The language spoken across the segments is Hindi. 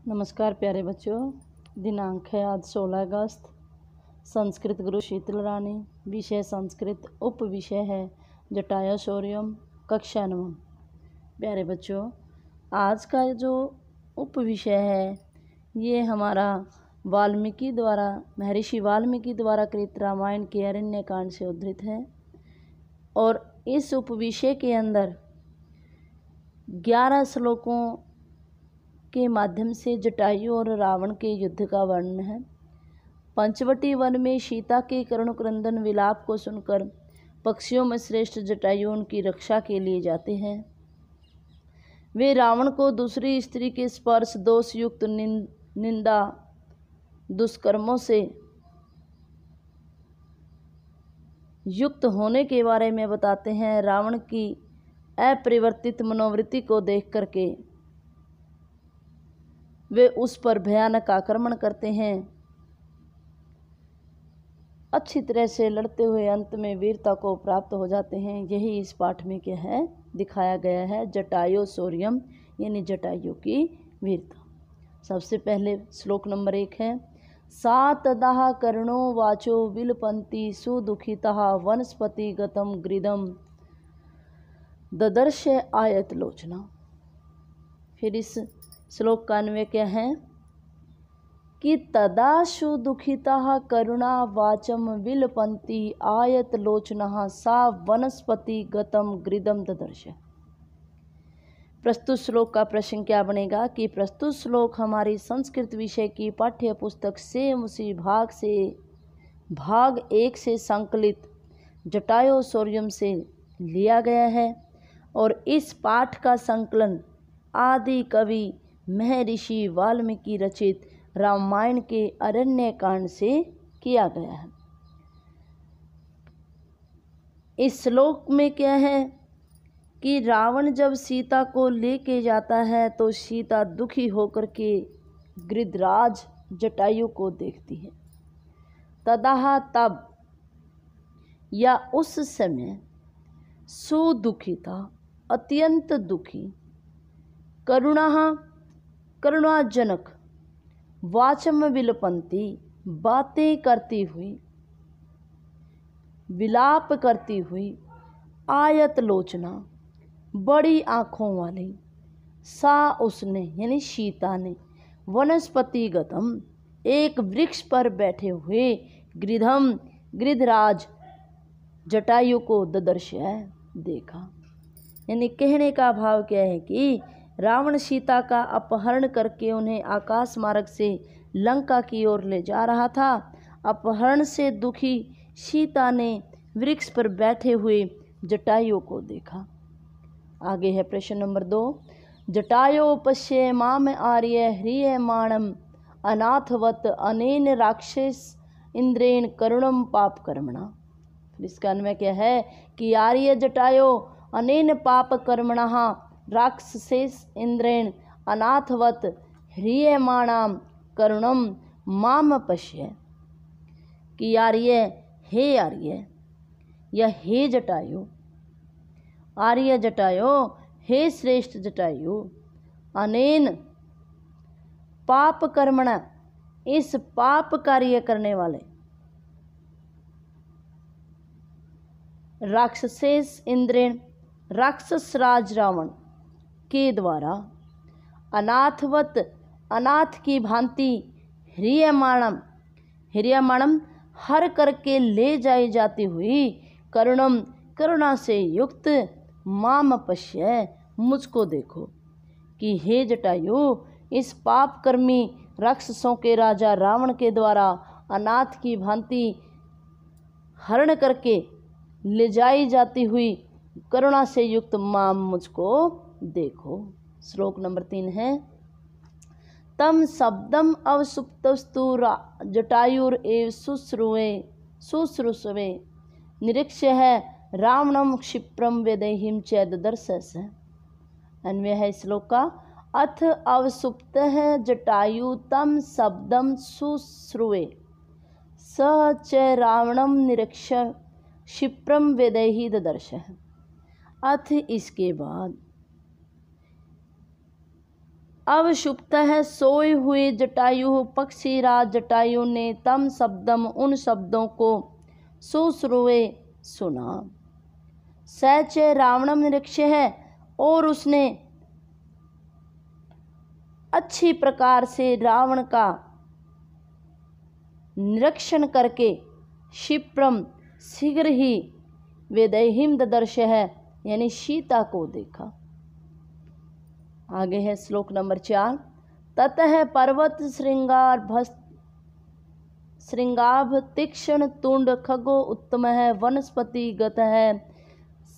नमस्कार प्यारे बच्चों। दिनांक है आज 16 अगस्त। संस्कृत गुरु शीतल रानी, विषय संस्कृत, उप विषय है जटायूसौर्यम, कक्षा 9। प्यारे बच्चों, आज का जो उप विषय है ये हमारा महर्षि वाल्मीकि द्वारा कृत रामायण के अरण्य कांड से उद्धृत है। और इस उप विषय के अंदर 11 श्लोकों के माध्यम से जटायु और रावण के युद्ध का वर्णन है। पंचवटी वन में सीता के करुणक्रंदन विलाप को सुनकर पक्षियों में श्रेष्ठ जटायु उनकी रक्षा के लिए जाते हैं। वे रावण को दूसरी स्त्री के स्पर्श दोष युक्त निंदा दुष्कर्मों से युक्त होने के बारे में बताते हैं। रावण की अपरिवर्तित मनोवृत्ति को देख करके वे उस पर भयानक आक्रमण करते हैं। अच्छी तरह से लड़ते हुए अंत में वीरता को प्राप्त हो जाते हैं। यही इस पाठ में क्या है दिखाया गया है, जटायूसौर्यम यानी जटायु की वीरता। सबसे पहले श्लोक नंबर 1 है, सातदाह कर्णो वाचो विलपंती सुदुखितः वनस्पति गतम गृदम ददर्श आयत लोचना। फिर इस श्लोक का अन्वय क्या है कि तदाशु दुखितः करुणा वाचम विलपंती आयत लोचना सा वनस्पति गतम गृदम ददर्श। प्रस्तुत श्लोक का प्रश्न क्या बनेगा कि प्रस्तुत श्लोक हमारी संस्कृत विषय की पाठ्य पुस्तक से उसी भाग 1 से संकलित जटायूसौर्यम से लिया गया है और इस पाठ का संकलन आदि कवि महर्षि वाल्मीकि रचित रामायण के अरण्य कांड से किया गया है। इस श्लोक में क्या है कि रावण जब सीता को लेके जाता है तो सीता दुखी होकर के गृधराज जटायु को देखती है। तदाह तब या उस समय, सुदुखिता अत्यंत दुखी, करुणाजनक, वाचम विलपंती बातें करती हुई, विलाप करती हुई, आयत लोचना बड़ी आँखों वाली, सा उसने यानी सीता ने, वनस्पति गतम एक वृक्ष पर बैठे हुए, गृधराज जटायु को ददर्श देखा। यानी कहने का भाव क्या है कि रावण सीता का अपहरण करके उन्हें आकाश मार्ग से लंका की ओर ले जा रहा था। अपहरण से दुखी सीता ने वृक्ष पर बैठे हुए जटायु को देखा। आगे है प्रश्न नंबर 2, जटायो पश्ये माम आर्य ह्रियमाणम अनाथवत अनेन राक्षस इंद्रेण करुणम पाप कर्मणा। इसका अन्वय क्या है कि आर्य जटायो अनेन पाप कर्मणः राक्षसेस इंद्रेण अनाथवत ह्रियमाणाम करुणम माम पश्य। कि आर्य, हे आर्य या हे जटायु, आर्य जटायु, हे श्रेष्ठ जटायु, अनेन पाप कर्मणा इस पाप कार्य करने वाले, राक्षसेस इंद्रेण राक्षस राज रावण के द्वारा, अनाथवत अनाथ की भांति, ह्रियमाणम हर करके ले जाई जाती हुई, करुणम करुणा से युक्त, माम पश्य मुझको देखो। कि हे जटायु, इस पाप कर्मी राक्षसों के राजा रावण के द्वारा अनाथ की भांति हरण करके ले जाई जाती हुई करुणा से युक्त माम मुझको देखो। श्लोक नंबर 3 है, तम शब्दम अवसुप्तस्तु जटायुर एव शुश्रूषवे निरीक्ष्य है रावणम क्षिप्रम वेदैहिम च ददर्शस। अन्वय है श्लोक का, अथ अवसुप्त है जटायु तम शब्दम शुश्रुवे स च रावणम निरीक्ष्य क्षिप्रम वेदैहि ददर्श। अथ इसके बाद अब सुप्तः सोए हुए जटायु पक्षीराज जटायु ने तम शब्दम उन शब्दों को सुश्रुवे सुना। सच रावणम निरीक्ष्य है, और उसने अच्छी प्रकार से रावण का निरीक्षण करके क्षिप्रम शीघ्र ही वेदैहिम ददर्श है, यानी सीता को देखा। आगे है श्लोक नंबर 4। ततः पर्वत श्रृंगाभ तीक्ष्ण तुंड खगो उत्तम है वनस्पति गत है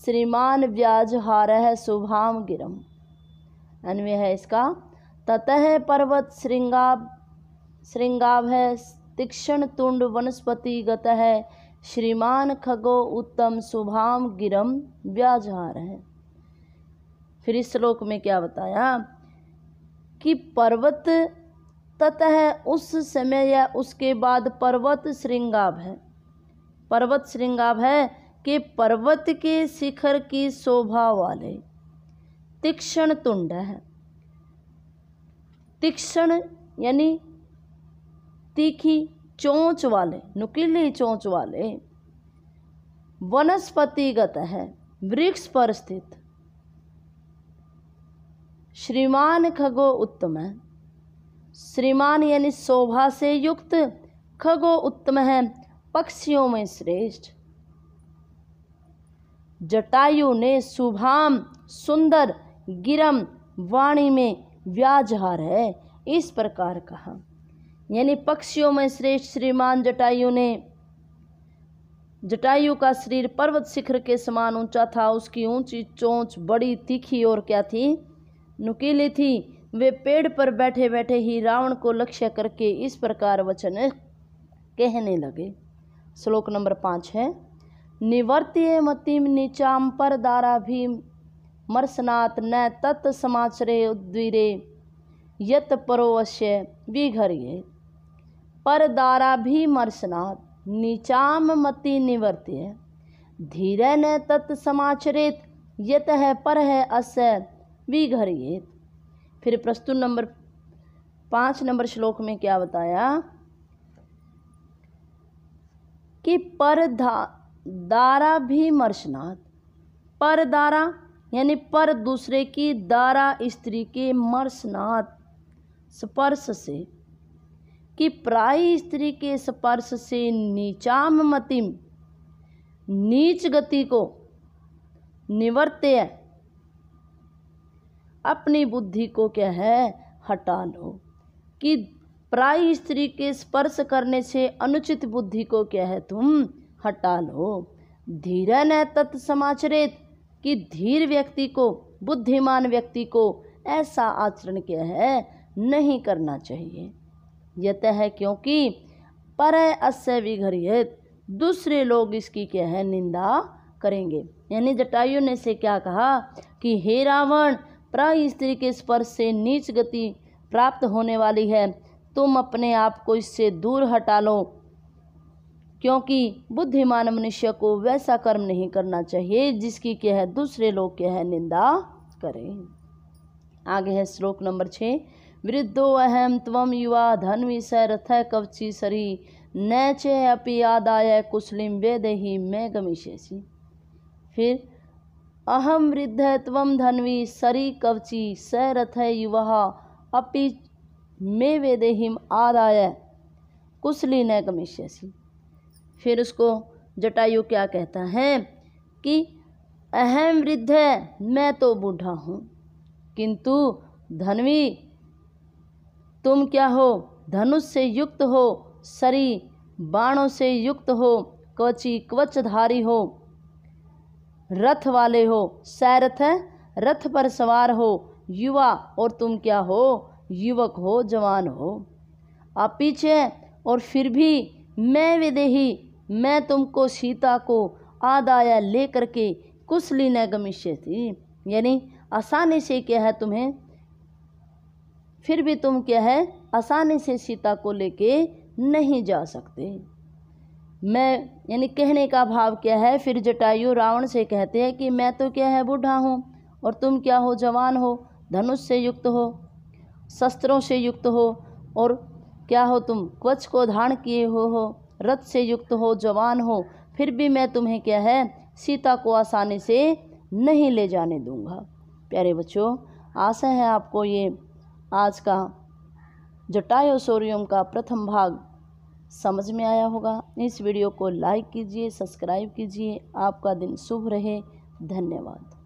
श्रीमान व्याजहार शुभाम गिरम। अन्वय है इसका, ततः पर्वत श्रृंगाभ है तीक्ष्ण तुंड वनस्पति गत है श्रीमान खगो उत्तम शुभाम गिरम व्याजहार है। फिर इस श्लोक में क्या बताया कि पर्वत ततः उस समय या उसके बाद पर्वत श्रृंगाभ है। पर्वत श्रृंगाभ है कि पर्वत के शिखर की शोभा वाले तीक्ष्ण तुंड है। तीक्ष्ण यानी तीखी चोंच वाले, नुकीली चोंच वाले। वनस्पतिगत है, वृक्ष पर स्थित। श्रीमान खगो उत्तम है, श्रीमान यानी शोभा से युक्त, खगो उत्तम है पक्षियों में श्रेष्ठ। जटायु ने शुभाम सुंदर गिरम वाणी में व्याजहार है, इस प्रकार कहा। यानी पक्षियों में श्रेष्ठ श्रीमान जटायु ने, जटायु का शरीर पर्वत शिखर के समान ऊंचा था, उसकी ऊंची चोंच बड़ी तीखी और क्या थी, नुकीली थी। वे पेड़ पर बैठे बैठे ही रावण को लक्ष्य करके इस प्रकार वचन कहने लगे। श्लोक नंबर 5 है, निवर्त्य मतिम नीचाम पर दाराभी मर्सनात् न तत् समाचरे उद्वीरे यत परोवश्य विघर्ये। पर दाराभी मर्सनात् नीचाम मति निवर्त्य धीरे न तत् समाचरेत यत है पर है अस्य विघर्येत। फिर प्रस्तुत नंबर 5 नंबर श्लोक में क्या बताया कि पर दारा भी मर्शनाथ। पर दारा यानी पर दूसरे की, दारा स्त्री के, मर्शनाथ स्पर्श से, कि प्राय स्त्री के स्पर्श से नीचाम मतिम नीच गति को निवर्त्य अपनी बुद्धि को क्या है हटा लो। कि प्राय स्त्री के स्पर्श करने से अनुचित बुद्धि को क्या है तुम हटा लो। धीरे न तत् समाचरित, कि धीर व्यक्ति को, बुद्धिमान व्यक्ति को ऐसा आचरण क्या है नहीं करना चाहिए। यत है क्योंकि पर अस्य विघर्येत, दूसरे लोग इसकी क्या है निंदा करेंगे। यानी जटायु ने से क्या कहा कि हे रावण, प्राय स्त्री के स्पर्श से नीच गति प्राप्त होने वाली है, तुम अपने आप को इससे दूर हटा लो, क्योंकि बुद्धिमान मनुष्य को वैसा कर्म नहीं करना चाहिए जिसकी क्या है दूसरे लोग क्या है निंदा करें। आगे है श्लोक नंबर 6, वृद्धो अहम त्वम युवा धन्वी स रथ कवची सरी न चे अपि आदाय कुशलिम वेदेहि मैं गमिष्यसि। फिर अहम वृद्ध त्वम धन्वी सरी कवची स रथ युवा अपि मे वेदेहिम आदाय कुशली न गमिष्यसि। फिर उसको जटायु क्या कहता है कि अहम वृद्ध है, मैं तो बूढ़ा हूँ, किंतु धन्वी तुम क्या हो, धनुष से युक्त हो, सरी बाणों से युक्त हो, कवची कवचधारी हो, रथ वाले हो, सैरथ है रथ पर सवार हो, युवा और तुम क्या हो युवक हो, जवान हो। आप पीछे और फिर भी मैं विदेही, मैं तुमको सीता को आदाया ले करके कुशली न गमिष्यसि, यानी आसानी से क्या है तुम्हें, फिर भी तुम क्या है आसानी से सीता को लेके नहीं जा सकते। मैं यानी कहने का भाव क्या है, फिर जटायु रावण से कहते हैं कि मैं तो क्या है बूढ़ा हूँ और तुम क्या हो जवान हो, धनुष से युक्त हो, शस्त्रों से युक्त हो और क्या हो तुम, कवच को धारण किए हो, रथ से युक्त हो, जवान हो, फिर भी मैं तुम्हें क्या है, सीता को आसानी से नहीं ले जाने दूंगा। प्यारे बच्चों, आशा है आपको ये आज का जटायु शौर्यम का प्रथम भाग समझ में आया होगा। इस वीडियो को लाइक कीजिए, सब्सक्राइब कीजिए। आपका दिन शुभ रहे। धन्यवाद।